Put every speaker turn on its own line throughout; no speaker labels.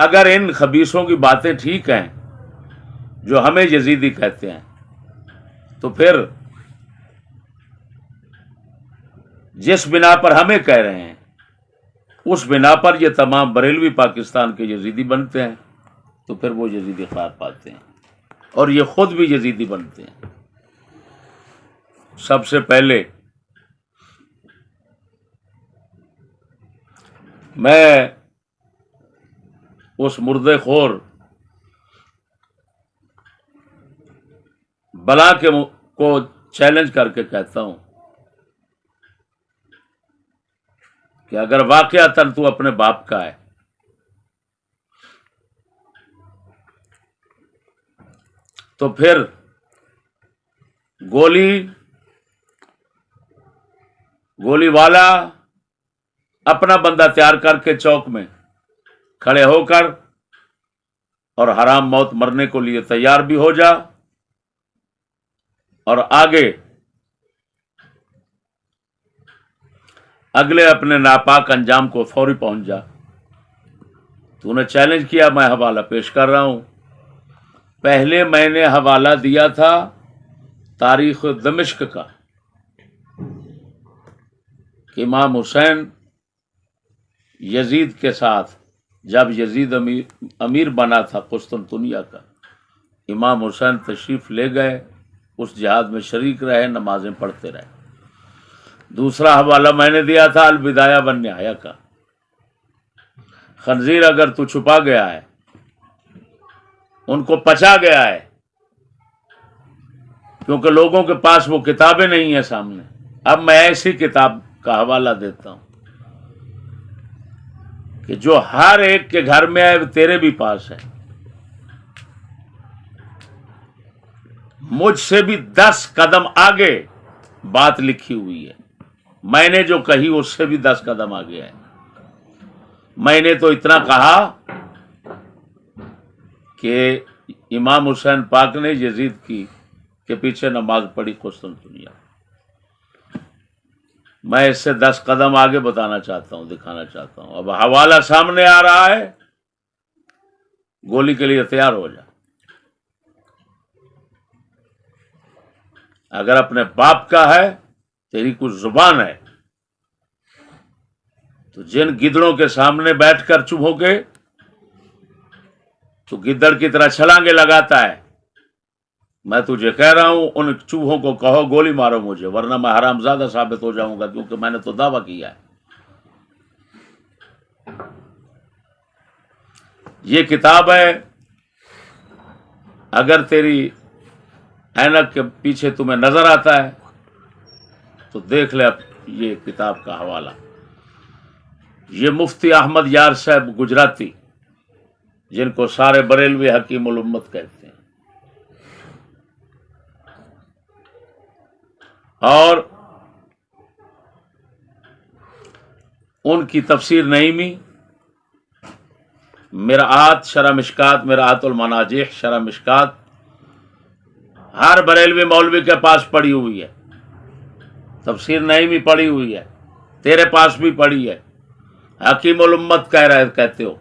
اگر ان خبیثوں کی باتیں ٹھیک ہیں جو ہمیں یزیدی کہتے ہیں، تو پھر جس بنا پر ہمیں کہہ رہے ہیں اس بنا پر یہ تمام بریلوی پاکستان کے یزیدی بنتے ہیں، تو پھر وہ یزیدی قرار پاتے ہیں اور یہ خود بھی یزیدی بنتے ہیں۔ سب سے پہلے میں اس مردے خور بلا کے کو چیلنج کر کے کہتا ہوں کہ اگر واقعتاً تو اپنے باپ کا ہے تو پھر گولی والا اپنا بندہ تیار کر کے چوک میں کھڑے ہو کر اور حرام موت مرنے کو لیے تیار بھی ہو جا، اور آگے اگلے اپنے ناپاک انجام کو فوری پہنچ جا۔ تو نے چیلنج کیا، میں حوالہ پیش کر رہا ہوں۔ پہلے میں نے حوالہ دیا تھا تاریخ دمشق کا کہ امام حسین یزید کے ساتھ جب یزید امیر بنا تھا قسطنطنیہ کا، امام حسین تشریف لے گئے، اس جہاد میں شریک رہے، نمازیں پڑھتے رہے۔ دوسرا حوالہ میں نے دیا تھا البدایہ والنہایہ کا، خنزیر اگر تو چھپا گیا ہے، ان کو پچا گیا ہے، کیونکہ لوگوں کے پاس وہ کتابیں نہیں ہیں سامنے۔ اب میں ایسی کتاب کا حوالہ دیتا ہوں کہ جو ہر ایک کے گھر میں ہے، تیرے بھی پاس ہے، مجھ سے بھی 10 قدم آگے بات لکھی ہوئی ہے، میں نے جو کہی اس سے بھی 10 قدم آگے ہے۔ میں نے تو اتنا کہا کہ امام حسین پاک نے یزید کے پیچھے نماز پڑھی قسطنطنیہ۔ میں اس سے 10 قدم آگے بتانا چاہتا ہوں، دکھانا چاہتا ہوں۔ اب حوالہ سامنے آ رہا ہے، گولی کے لیے تیار ہو جا۔ اگر اپنے باپ کا ہے، تیری کچھ زبان ہے، تو جن گدڑوں کے سامنے بیٹھ کر چپ ہو کے تو گدڑ کی طرح چھلانگے لگاتا ہے، میں تجھے کہہ رہا ہوں ان چوہوں کو کہو گولی مارو مجھے، ورنہ میں حرام زادہ ثابت ہو جاؤں گا، کیونکہ میں نے تو دعویٰ کیا ہے۔ یہ کتاب ہے، اگر تیری اینک کے پیچھے تمہیں نظر آتا ہے تو دیکھ لے یہ کتاب کا حوالہ۔ یہ مفتی احمد یار صاحب گجراتی، جن کو سارے بریلوی حکیم الامت کہتے ہیں، اور ان کی تفسیر نعیمی، مرآت شرح مشکات، مرآت المناجح شرح مشکات، ہر بریلوی مولوی کے پاس پڑی ہوئی ہے، تفسیر نعیمی پڑی ہوئی ہے، تیرے پاس بھی پڑی ہے۔ حکیم الامت کہتے ہو،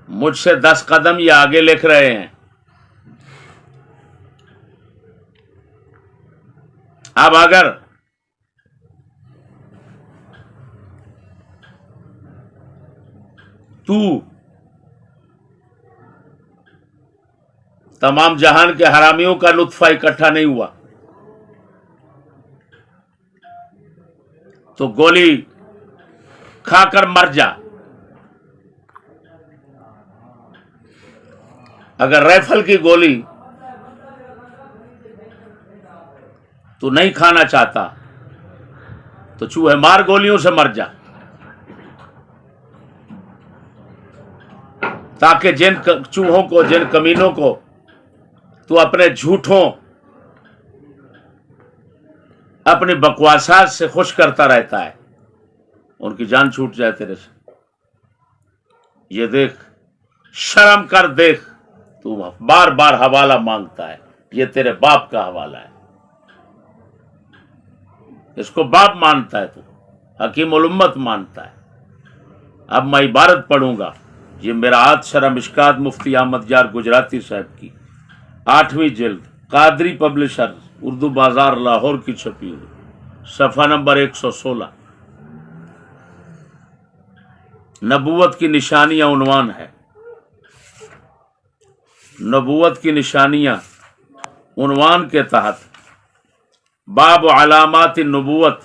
مجھ سے 10 قدم یہ آگے لکھ رہے ہیں۔ اب اگر تو تمام جہان کے حرامیوں کا نطفہ اکٹھا نہیں ہوا تو گولی کھا کر مر جا۔ اگر رائفل کی گولی تو نہیں کھانا چاہتا تو چوہے مار گولیوں سے مر جا، تاکہ جن چوہوں کو، جن کمینوں کو تو اپنے جھوٹوں، اپنی بکواسات سے خوش کرتا رہتا ہے، ان کی جان چھوٹ جائے تیرے سے۔ یہ دیکھ، شرم کر، دیکھ، تو بار بار حوالہ مانگتا ہے، یہ تیرے باپ کا حوالہ ہے، اس کو باپ مانتا ہے، تو حکیم الامت مانتا ہے۔ اب میں عبارت پڑھوں گا، یہ میرآت شرح مشکات مفتی احمد یار گجراتی صاحب کی 8ویں جلد قادری پبلشر اردو بازار لاہور کی چھپی ہوئی، صفحہ نمبر 116۔ نبوت کی نشانیاں عنوان ہے، نبوت کی نشانیاں عنوان کے تحت باب علامات النبوت،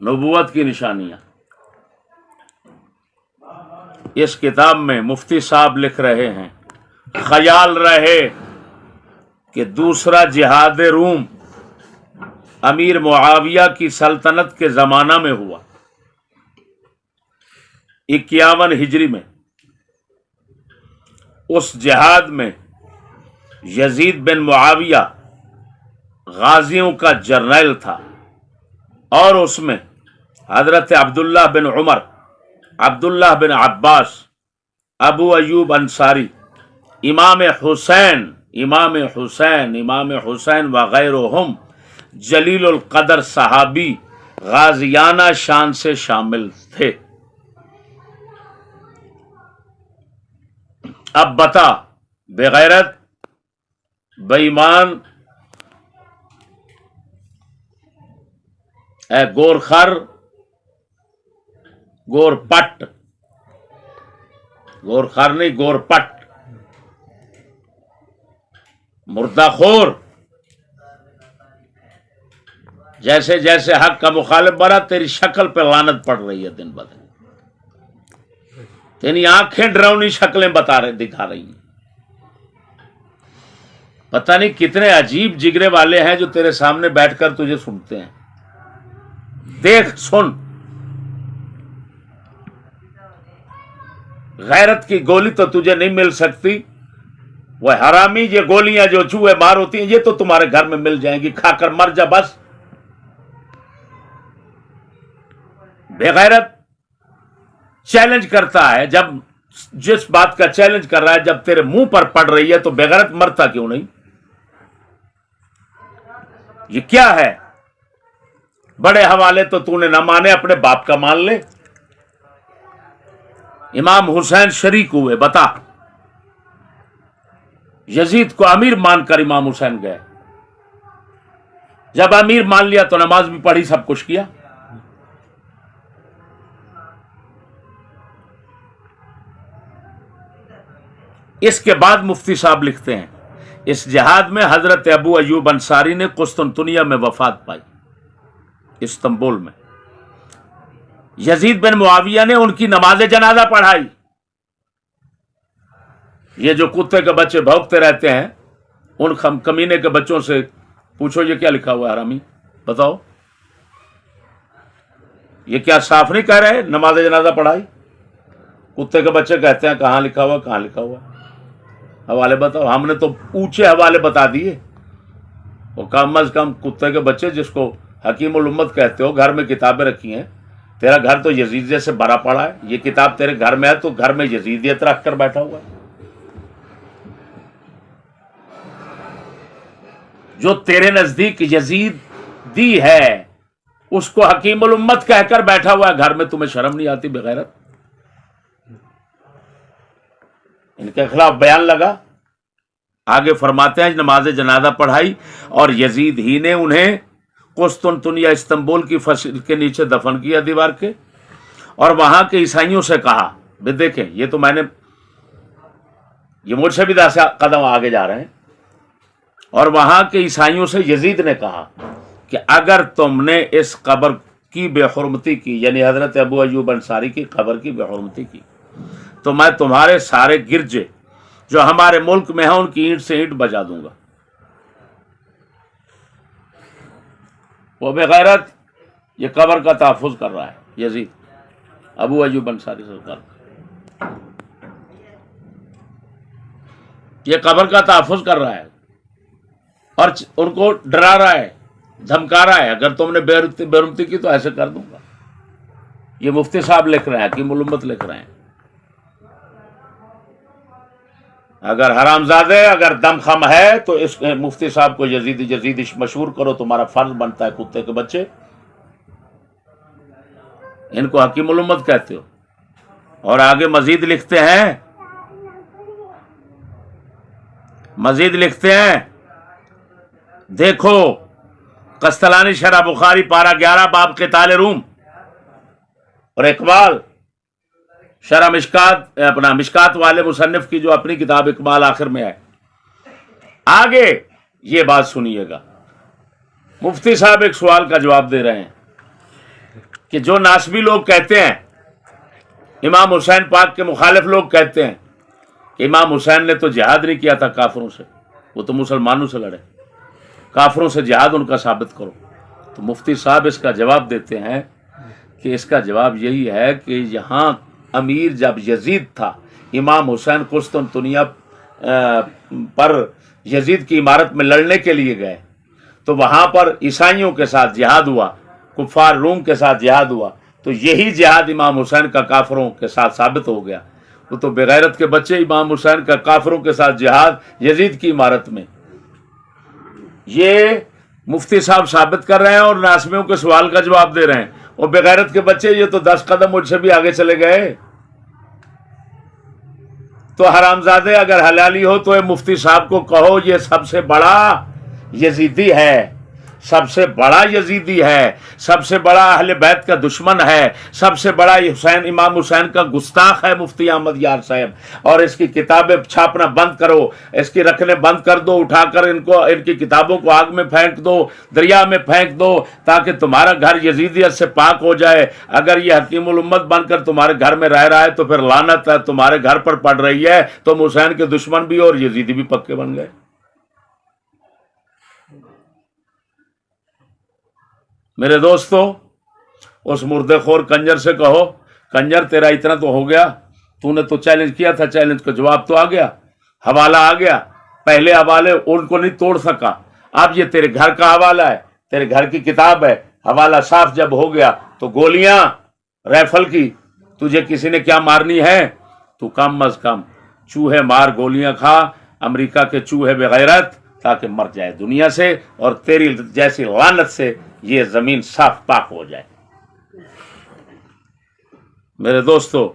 نبوت کی نشانیاں۔ اس کتاب میں مفتی صاحب لکھ رہے ہیں، خیال رہے کہ دوسرا جہاد روم امیر معاویہ کی سلطنت کے زمانہ میں ہوا، 51 ہجری میں۔ اس جہاد میں یزید بن معاویہ غازیوں کا جرنیل تھا، اور اس میں حضرت عبداللہ بن عمر، عبداللہ بن عباس، ابو ایوب انصاری، امام حسین وغیرہم جلیل القدر صحابی غازیانہ شان سے شامل تھے۔ اب بتا، بغیرت، بے ایمان، اے گورخر، گورپٹ، گورخر نہیں گورپٹ، مردہ خور، جیسے جیسے حق کا مخالف بنا تیری شکل پہ لعنت پڑ رہی ہے دن بدن، تیری آنکھیں ڈراؤنی شکلیں دکھا رہی ہیں۔ پتہ نہیں کتنے عجیب جگرے والے ہیں جو تیرے سامنے بیٹھ کر تجھے سنتے ہیں۔ دیکھ، سن، غیرت کی گولی تو تجھے نہیں مل سکتی، وہ حرامی یہ گولیاں جو چوہے مار ہوتی ہیں یہ تو تمہارے گھر میں مل جائیں گی، کھا کر مر جا بس۔ بے غیرت چیلنج کرتا ہے، جب جس بات کا چیلنج کر رہا ہے جب تیرے منہ پر پڑ رہی ہے تو بے غیرت مرتا کیوں نہیں؟ یہ کیا ہے؟ بڑے حوالے تو نے نہ مانے، اپنے باپ کا مان لے۔ امام حسین شریک ہوئے، بتا، یزید کو امیر مان کر امام حسین گئے، جب امیر مان لیا تو نماز بھی پڑھی، سب کچھ کیا۔ اس کے بعد مفتی صاحب لکھتے ہیں، اس جہاد میں حضرت ابو ایوب انصاری نے قسطنطنیہ میں وفات پائی، استنبول میں۔ یزید بن معاویہ نے ان کی نماز جنازہ پڑھائی۔ یہ جو کتے کے بچے بھونکتے رہتے ہیں، ان کمینے کے بچوں سے پوچھو یہ کیا لکھا ہوا ہے حرامی، بتاؤ، یہ کیا صاف نہیں کہہ رہے نماز جنازہ پڑھائی؟ کتے کے بچے کہتے ہیں کہاں لکھا ہوا، کہاں لکھا ہوا، حوالے بتاؤ۔ ہم نے تو اونچے حوالے بتا دیے، وہ کم از کم کتے کے بچے جس کو حکیم الامت کہتے ہو، گھر میں کتابیں رکھی ہیں، تیرا گھر تو یزیدیت سے بھرا پڑا ہے، یہ کتاب تیرے گھر میں ہے تو گھر میں یزیدیت رکھ کر بیٹھا ہوا ہے۔ جو تیرے نزدیک یزیدی ہے اس کو حکیم الامت کہہ کر بیٹھا ہوا ہے گھر میں، تمہیں شرم نہیں آتی بغیرت؟ ان کے خلاف بیان لگا۔ آگے فرماتے ہیں نماز جنازہ پڑھائی، اور یزید ہی نے انہیں قسطنطنیہ استنبول کی فصل کے نیچے دفن کیا دیوار کے، اور وہاں کے عیسائیوں سے کہا، بھی دیکھیں یہ تو میں نے، یہ مجھ سے بھی 10 قدم آگے جا رہے ہیں، اور وہاں کے عیسائیوں سے یزید نے کہا کہ اگر تم نے اس قبر کی بے حرمتی کی، یعنی حضرت ابو ایوب انصاری کی قبر کی بے حرمتی کی، تو میں تمہارے سارے گرجے جو ہمارے ملک میں ہیں ان کی اینٹ سے اینٹ بجا دوں گا۔ وہ بغیرت یہ قبر کا تحفظ کر رہا ہے یزید، ابو ایوب انصاری سرکار، یہ قبر کا تحفظ کر رہا ہے اور ان کو ڈرا رہا ہے، دھمکا رہا ہے، اگر تم نے بے حرمتی کی تو ایسے کر دوں گا۔ یہ مفتی صاحب لکھ رہے ہیں، حکیم الامت لکھ رہے ہیں۔ اگر حرامزادے، اگر دم خم ہے تو اس مفتی صاحب کو یزیدی مشہور کرو، تمہارا فرض بنتا ہے، کتے کے بچے، ان کو حکیم الامت کہتے ہو، اور آگے مزید لکھتے ہیں، دیکھو قسطلانی شرح بخاری پارہ 11 باب قتال روم، اور اقبال شرح مشکات، اپنا مشکات والے مصنف کی جو اپنی کتاب اقبال آخر میں ہے۔ آگے یہ بات سنیے گا، مفتی صاحب ایک سوال کا جواب دے رہے ہیں کہ جو ناسبی لوگ کہتے ہیں، امام حسین پاک کے مخالف لوگ کہتے ہیں کہ امام حسین نے تو جہاد نہیں کیا تھا کافروں سے، وہ تو مسلمانوں سے لڑے، کافروں سے جہاد ان کا ثابت کرو۔ تو مفتی صاحب اس کا جواب دیتے ہیں کہ اس کا جواب یہی ہے کہ یہاں امیر جب یزید تھا، امام حسین قسطنطنیہ پر یزید کی عمارت میں لڑنے کے لیے گئے، تو وہاں پر عیسائیوں کے ساتھ جہاد ہوا، کفار روم کے ساتھ جہاد ہوا، تو یہی جہاد امام حسین کا کافروں کے ساتھ ثابت ہو گیا۔ وہ تو بغیرت کے بچے، امام حسین کا کافروں کے ساتھ جہاد یزید کی عمارت میں، یہ مفتی صاحب ثابت کر رہے ہیں اور ناسمیوں کے سوال کا جواب دے رہے ہیں۔ اور بغیرت کے بچے یہ تو 10 قدم مجھ سے بھی آگے چلے گئے۔ تو حرامزادے اگر حلالی ہو تو مفتی صاحب کو کہو یہ سب سے بڑا یزیدی ہے، سب سے بڑا یزیدی ہے، سب سے بڑا اہل بیت کا دشمن ہے، سب سے بڑا حسین امام حسین کا گستاخ ہے مفتی احمد یار صاحب، اور اس کی کتابیں چھاپنا بند کرو، اس کی رکھنے بند کر دو، اٹھا کر ان کی کتابوں کو آگ میں پھینک دو، دریا میں پھینک دو، تاکہ تمہارا گھر یزیدیت سے پاک ہو جائے۔ اگر یہ حکیم الامت بن کر تمہارے گھر میں رہ رہا ہے تو پھر لعنت ہے تمہارے گھر پر پڑ رہی ہے، تم حسین کے دشمن بھی اور یزیدی بھی پکے بن گئے۔ میرے دوستو، اس مردے خور کنجر سے کہو، کنجر تیرا اتنا تو ہو گیا، تو نے تو چیلنج کیا تھا، چیلنج کا جواب تو آ گیا، حوالہ آ گیا، پہلے حوالے ان کو نہیں توڑ سکا، اب یہ تیرے گھر کا حوالہ ہے، تیرے گھر کی کتاب ہے، حوالہ صاف جب ہو گیا تو گولیاں ریفل کی تجھے کسی نے کیا مارنی ہے، تو کم از کم چوہے مار گولیاں کھا، امریکہ کے چوہے بغیرت، تاکہ مر جائے دنیا سے اور تیری جیسی لعنت سے یہ زمین صاف پاک ہو جائے۔ میرے دوستو،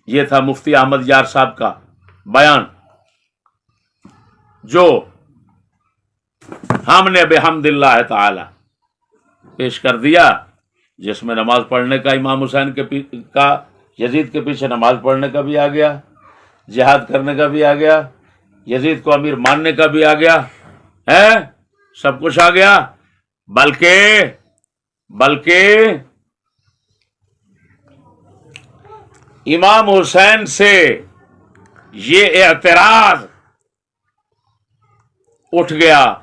یہ تھا مفتی احمد یار صاحب کا بیان جو ہم نے بحمد اللہ تعالی پیش کر دیا، جس میں نماز پڑھنے کا امام حسین کا یزید کے پیچھے نماز پڑھنے کا بھی آ گیا، جہاد کرنے کا بھی آ گیا، یزید کو امیر ماننے کا بھی آ گیا ہے، سب کچھ آ گیا، بلکہ امام حسین سے یہ اعتراض اٹھ گیا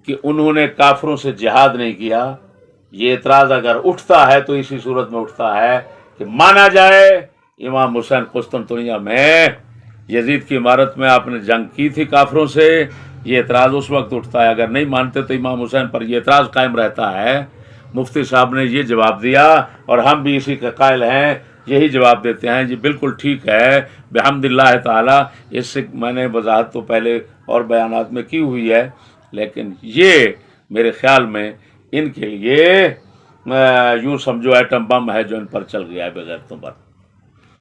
کہ انہوں نے کافروں سے جہاد نہیں کیا۔ یہ اعتراض اگر اٹھتا ہے تو اسی صورت میں اٹھتا ہے کہ مانا جائے امام حسین قسطنطنیہ میں یزید کی عمارت میں آپ نے جنگ کی تھی کافروں سے، یہ اعتراض اس وقت اٹھتا ہے۔ اگر نہیں مانتے تو امام حسین پر یہ اعتراض قائم رہتا ہے۔ مفتی صاحب نے یہ جواب دیا اور ہم بھی اسی کے قائل ہیں، یہی جواب دیتے ہیں، جی بالکل ٹھیک ہے بحمد اللہ تعالی۔ اس سے میں نے وضاحت تو پہلے اور بیانات میں کی ہوئی ہے، لیکن یہ میرے خیال میں ان کے لیے یوں سمجھو ایٹم بم ہے جو ان پر چل گیا ہے بغیرتوں پر۔